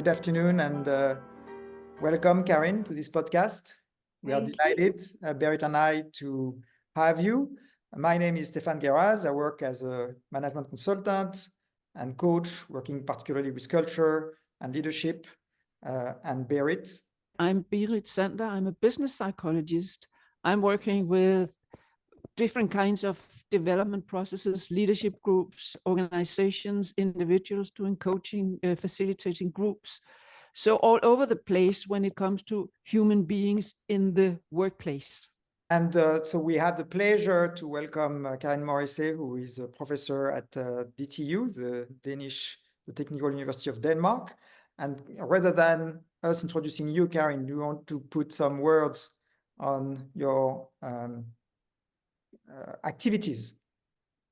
Good afternoon and welcome, Karen, to this podcast. We are delighted, Berit and I, to have you. My name is Stephane Guerraz. I work as a management consultant and coach, working particularly with culture and leadership. And Berit. I'm Berit Sander. I'm a business psychologist. I'm working with different kinds of development processes, leadership groups, organizations, individuals doing coaching, facilitating groups. So all over the place when it comes to human beings in the workplace. And so we have the pleasure to welcome Karen Morisset, who is a professor at DTU, the Technical University of Denmark. And rather than us introducing you, Karen, do you want to put some words on your activities?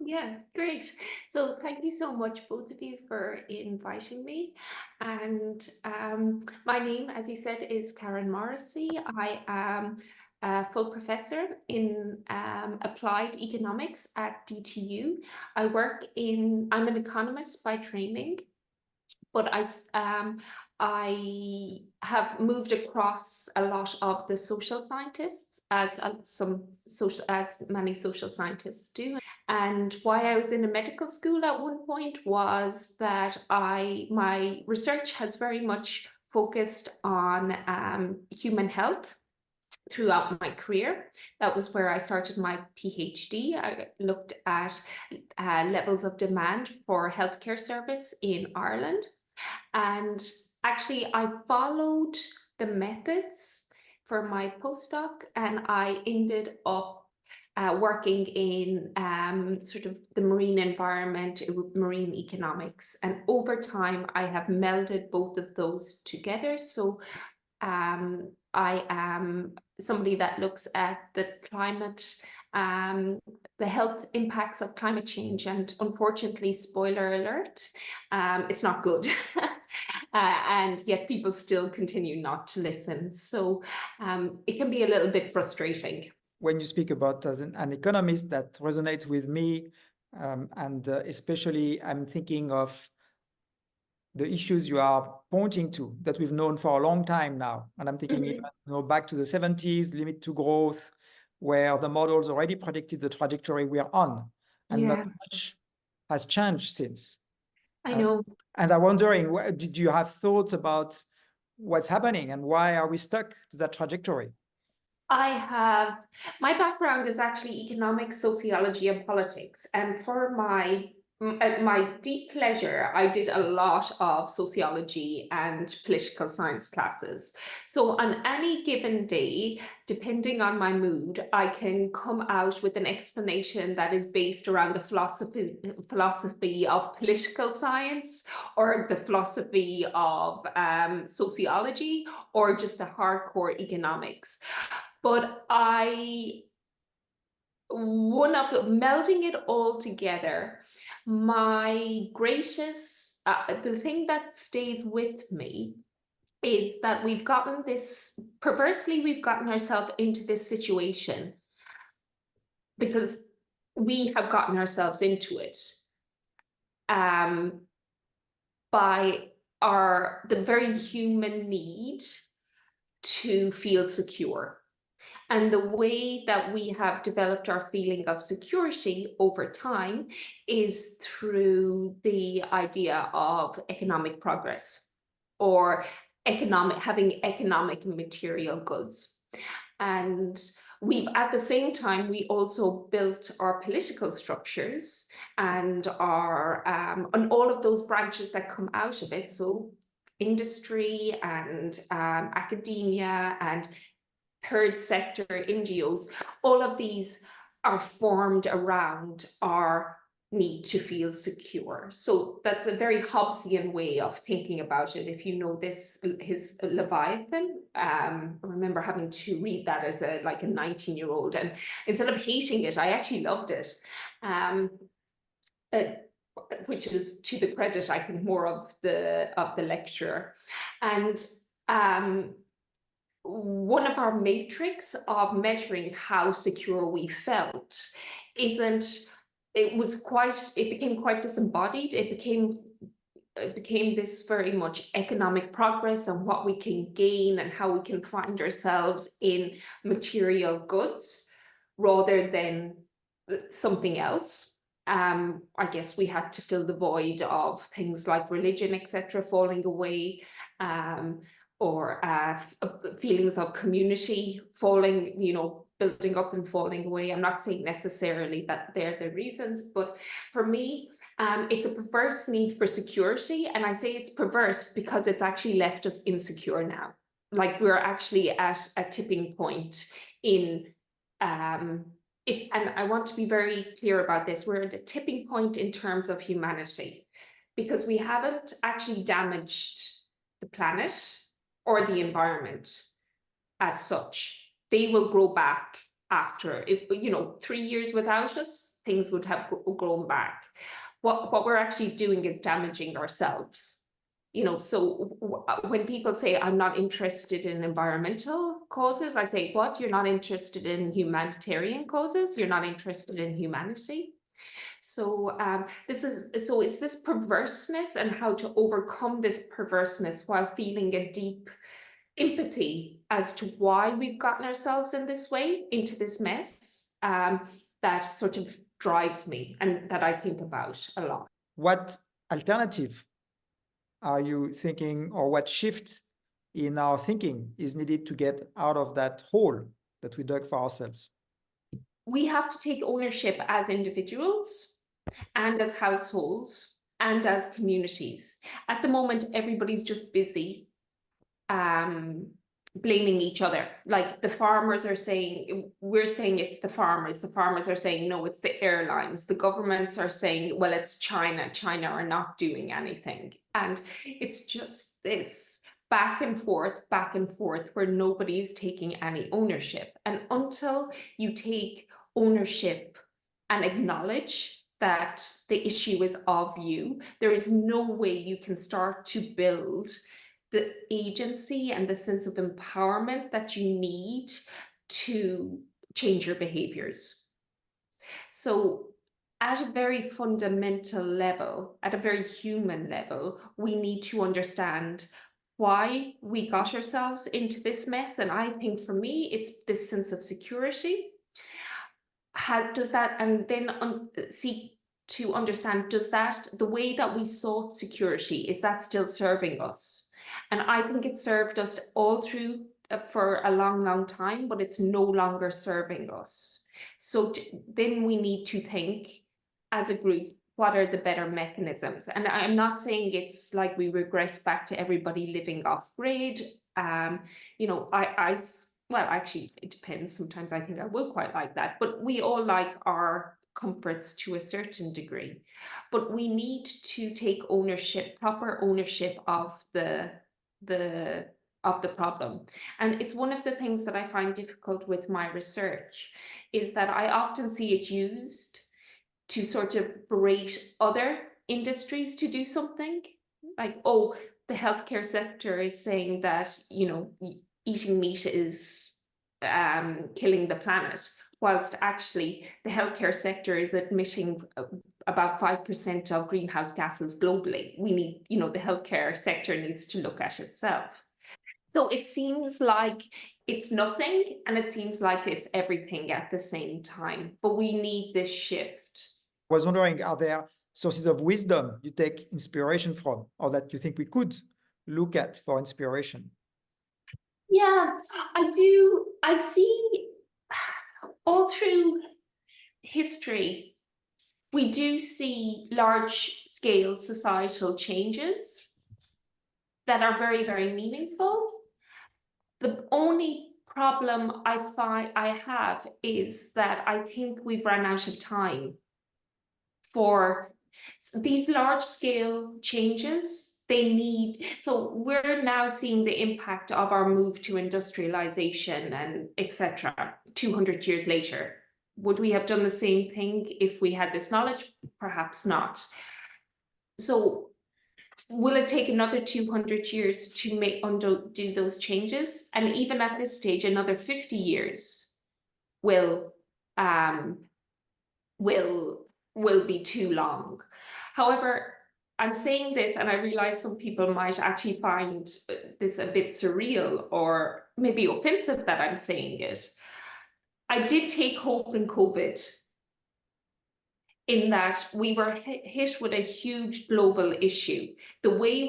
Yeah, great. So thank you so much, both of you, for inviting me. And my name, as you said, is Karen Morisset. I am a full professor in applied economics at DTU. I'm an economist by training, but I have moved across a lot of the social scientists, as many social scientists do. And why I was in a medical school at one point was that my research has very much focused on human health throughout my career. That was where I started my PhD. I looked at levels of demand for healthcare service in Ireland. And actually, I followed the methods for my postdoc, and I ended up working in sort of the marine environment, marine economics. And over time, I have melded both of those together. So I am somebody that looks at the climate, the health impacts of climate change, and unfortunately, spoiler alert, it's not good. And yet people still continue not to listen. So it can be a little bit frustrating. When you speak about as an economist, that resonates with me. And especially I'm thinking of the issues you are pointing to that we've known for a long time now. And I'm thinking even, back to the 70s, limit to growth, where the models already predicted the trajectory we are on. And not much has changed since. I know. And I'm wondering, did you have thoughts about what's happening and why are we stuck to that trajectory? My background is actually economics, sociology, and politics. And for my deep pleasure, I did a lot of sociology and political science classes. So on any given day, depending on my mood, I can come out with an explanation that is based around the philosophy of political science, or the philosophy of sociology, or just the hardcore economics. But melding it all together, the thing that stays with me is that we've gotten ourselves into this situation because we have gotten ourselves into it by the very human need to feel secure. And the way that we have developed our feeling of security over time is through the idea of economic progress, or having economic and material goods. And at the same time, we also built our political structures and on all of those branches that come out of it. So industry and academia and third sector NGOs, all of these are formed around our need to feel secure. So that's a very Hobbesian way of thinking about it. If you know his Leviathan, I remember having to read that as a 19-year-old, and instead of hating it, I actually loved it. Which is to the credit, I think, more of the lecturer. And one of our metrics of measuring how secure we felt it became quite disembodied. It became became this very much economic progress and what we can gain and how we can find ourselves in material goods rather than something else. I guess we had to fill the void of things like religion, etc., falling away, or feelings of community falling, building up and falling away. I'm not saying necessarily that they're the reasons, but for me, it's a perverse need for security. And I say it's perverse because it's actually left us insecure now. Like we're actually at a tipping point in and I want to be very clear about this. We're at a tipping point in terms of humanity because we haven't actually damaged the planet or the environment as such. They will grow back after. If 3 years without us, things would have grown back. What we're actually doing is damaging ourselves. So when people say I'm not interested in environmental causes, I say, what? You're not interested in humanitarian causes? You're not interested in humanity? So it's this perverseness and how to overcome this perverseness while feeling a deep empathy as to why we've gotten ourselves in this way, into this mess, that sort of drives me and that I think about a lot. What alternative are you thinking, or what shift in our thinking is needed to get out of that hole that we dug for ourselves? We have to take ownership as individuals and as households and as communities. At the moment, everybody's just busy blaming each other. Like the farmers are saying, we're saying it's the farmers. The farmers are saying, no, it's the airlines. The governments are saying, well, it's China. China are not doing anything. And it's just this back and forth, where nobody's taking any ownership. And until you take ownership and acknowledge that the issue is of you, there is no way you can start to build the agency and the sense of empowerment that you need to change your behaviors. So at a very fundamental level, at a very human level, we need to understand why we got ourselves into this mess. And I think for me, it's this sense of security. Does that, and then seek to understand, does that, the way that we sought security, is that still serving us? And I think it served us all through for a long, long time, but it's no longer serving us. So then we need to think as a group, what are the better mechanisms? And I'm not saying it's like we regress back to everybody living off grid. Well, actually, it depends. Sometimes I think I will quite like that, but we all like our comforts to a certain degree. But we need to take ownership, proper ownership of the problem. And it's one of the things that I find difficult with my research, is that I often see it used to sort of berate other industries to do something. Like, oh, the healthcare sector is saying that, eating meat is killing the planet, whilst actually the healthcare sector is emitting about 5% of greenhouse gases globally. We need, the healthcare sector needs to look at itself. So it seems like it's nothing, and it seems like it's everything at the same time. But we need this shift. I was wondering, are there sources of wisdom you take inspiration from, or that you think we could look at for inspiration? Yeah, I do. I see all through history, we do see large-scale societal changes that are very, very meaningful. The only problem I have is that I think we've run out of time for these large-scale changes. So we're now seeing the impact of our move to industrialization and etc. 200 years later. Would we have done the same thing if we had this knowledge? Perhaps not. So will it take another 200 years to undo those changes? And even at this stage, another 50 years will be too long. However, I'm saying this, and I realize some people might actually find this a bit surreal or maybe offensive that I'm saying it. I did take hope in COVID, in that we were hit with a huge global issue. The way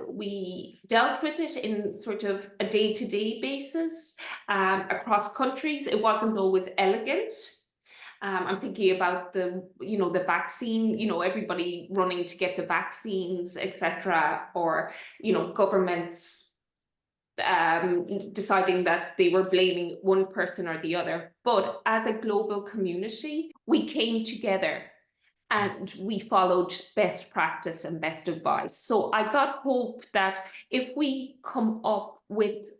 we dealt with it in sort of a day-to-day basis across countries, it wasn't always elegant. I'm thinking about the vaccine, everybody running to get the vaccines, etc., or, governments deciding that they were blaming one person or the other. But as a global community, we came together and we followed best practice and best advice. So I got hope that if we come up with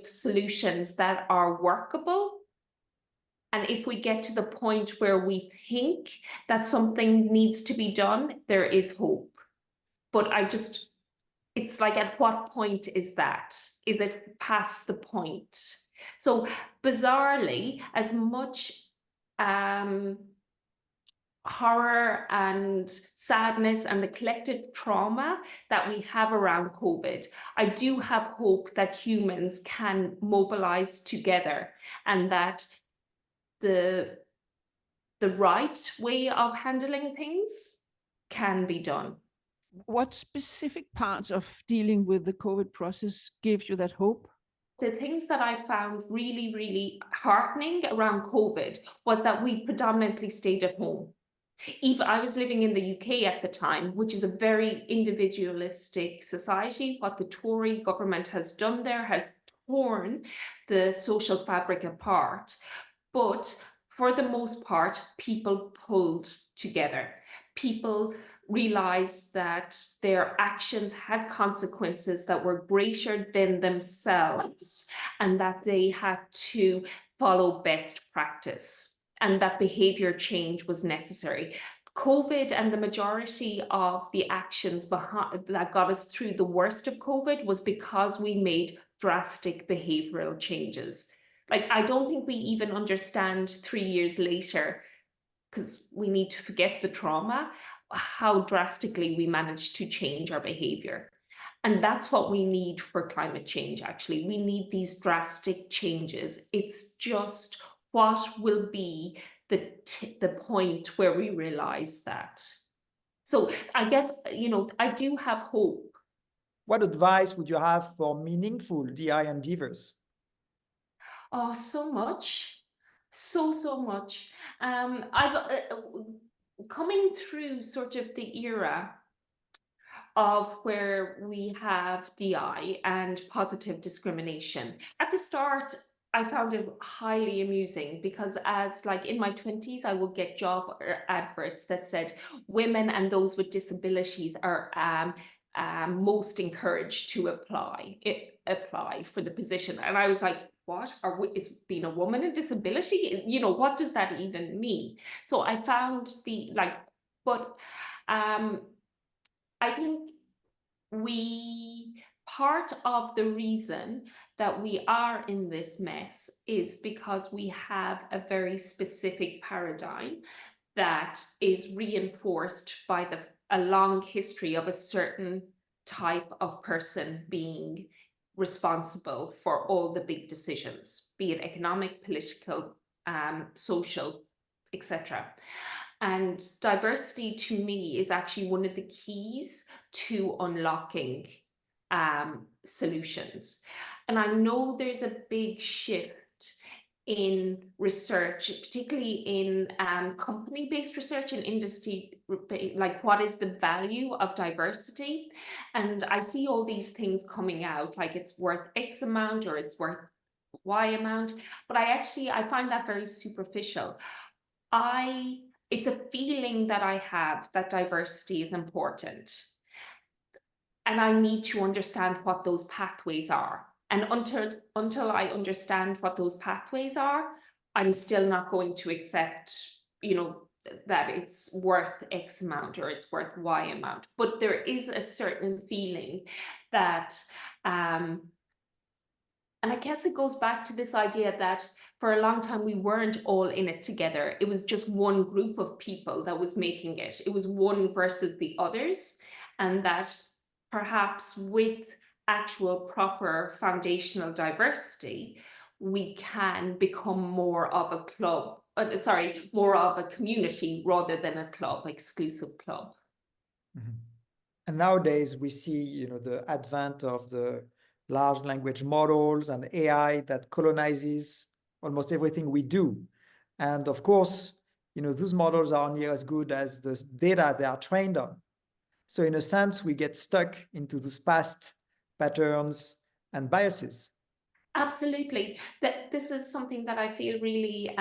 solutions that are workable, and if we get to the point where we think that something needs to be done, there is hope. But it's like, at what point is that? Is it past the point? So bizarrely, as much horror and sadness and the collective trauma that we have around COVID, I do have hope that humans can mobilize together, and that the right way of handling things can be done. What specific parts of dealing with the COVID process gives you that hope? The things that I found really, really heartening around COVID was that we predominantly stayed at home. Even I was living in the UK at the time, which is a very individualistic society. What the Tory government has done there has torn the social fabric apart. But for the most part, people pulled together. People realized that their actions had consequences that were greater than themselves, and that they had to follow best practice, and that behavior change was necessary. COVID and the majority of the actions that got us through the worst of COVID was because we made drastic behavioral changes. Like, I don't think we even understand 3 years later, because we need to forget the trauma, how drastically we managed to change our behavior. And that's what we need for climate change, actually. We need these drastic changes. It's just what will be the point where we realize that. So I guess, I do have hope. What advice would you have for meaningful DI endeavors? Oh, so much. So much. I've coming through sort of the era of where we have DI and positive discrimination. At the start, I found it highly amusing, because as like in my 20s, I would get job adverts that said women and those with disabilities are most encouraged to apply for the position. And I was like, what is being a woman in disability? What does that even mean? So I found but I think part of the reason that we are in this mess is because we have a very specific paradigm that is reinforced by a long history of a certain type of person being responsible for all the big decisions, be it economic, political, social, etc. And diversity, to me, is actually one of the keys to unlocking solutions. And I know there's a big shift in research, particularly in company-based research and industry, like what is the value of diversity? And I see all these things coming out, like it's worth X amount or it's worth Y amount, but I find that very superficial. It's a feeling that I have that diversity is important, and I need to understand what those pathways are. And until I understand what those pathways are, I'm still not going to accept, that it's worth X amount or it's worth Y amount. But there is a certain feeling that And I guess it goes back to this idea that for a long time, we weren't all in it together. It was just one group of people that was making it. It was one versus the others. And that perhaps with actual proper foundational diversity, we can become more of a club, more of a community rather than a club, exclusive club. Mm-hmm. And nowadays we see, the advent of the large language models and AI that colonizes almost everything we do. And of course, those models are only as good as the data they are trained on. So in a sense, we get stuck into those past patterns and biases. Absolutely. This is something that I feel really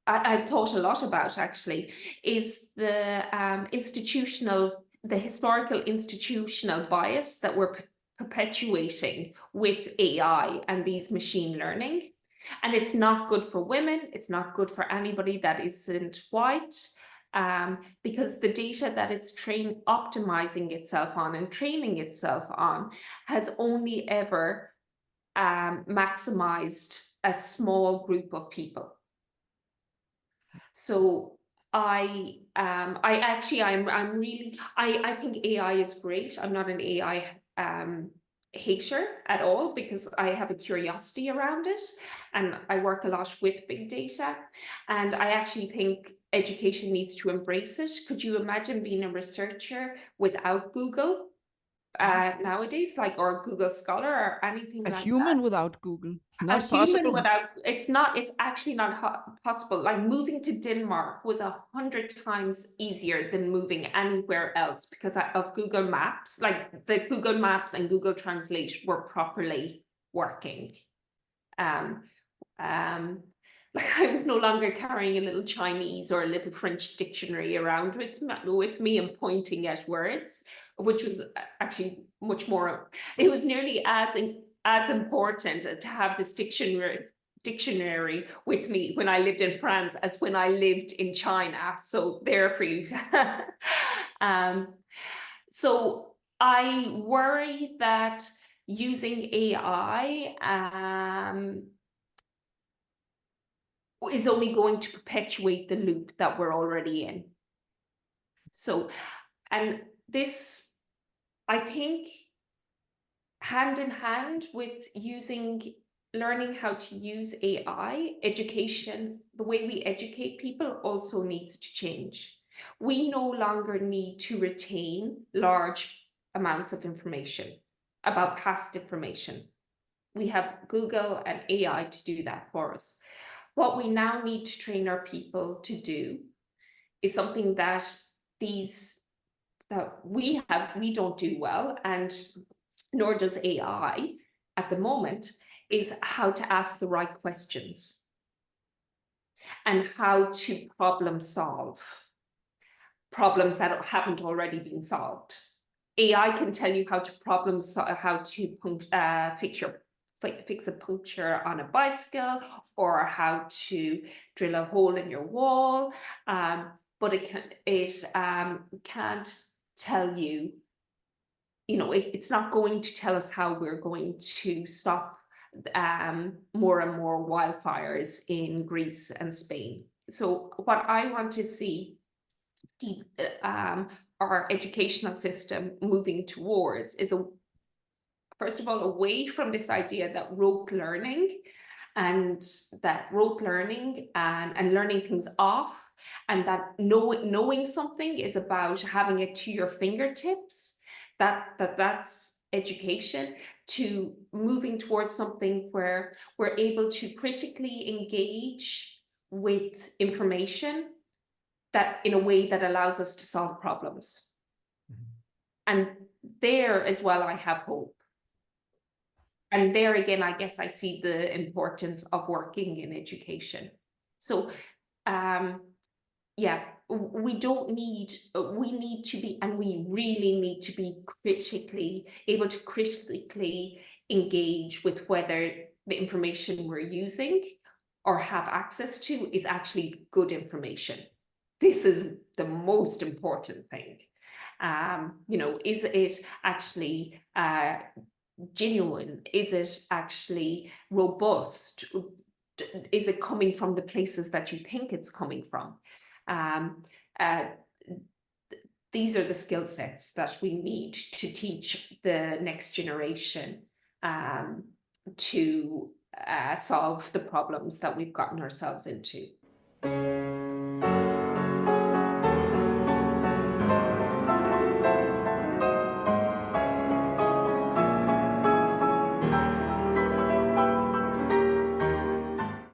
I've thought a lot about, actually, is the historical institutional bias that we're perpetuating with AI and these machine learning. And it's not good for women. It's not good for anybody that isn't white. Because the data that it's optimizing itself on and training itself on has only ever maximized a small group of people. So I think AI is great. I'm not an AI hater at all, because I have a curiosity around it, and I work a lot with big data, and I actually think education needs to embrace it. Could you imagine being a researcher without Google nowadays, or Google Scholar or anything like that? A human without Google, not a human possible. without, it's actually not possible. Like moving to Denmark was 100 times easier than moving anywhere else because of Google Maps. Like the Google Maps and Google Translate were properly working. Like I was no longer carrying a little Chinese or a little French dictionary around with me and pointing at words, which was actually much more, it was nearly as important to have this dictionary with me when I lived in France as when I lived in China. So there for you. So I worry that using AI is only going to perpetuate the loop that we're already in. So, and this, I think, hand in hand with learning how to use AI, education, the way we educate people also needs to change. We no longer need to retain large amounts of information about past information. We have Google and AI to do that for us. What we now need to train our people to do is something that we don't do well, and nor does AI at the moment, is how to ask the right questions and how to problem solve problems that haven't already been solved. AI can tell you how to fix a puncture on a bicycle, or how to drill a hole in your wall, but it can't tell you, it's not going to tell us how we're going to stop more and more wildfires in Greece and Spain. So what I want to see our educational system moving towards is first of all, away from this idea that rote learning and learning things off, and that knowing something is about having it to your fingertips, that's education, to moving towards something where we're able to critically engage with information that in a way that allows us to solve problems. Mm-hmm. And there as well, I have hope. And there again, I guess I see the importance of working in education. So, yeah, we need to be, and we really need to be able to critically engage with whether the information we're using or have access to is actually good information. This is the most important thing. Is it actually genuine? Is it actually robust? Is it coming from the places that you think it's coming from? These are the skill sets that we need to teach the next generation to solve the problems that we've gotten ourselves into.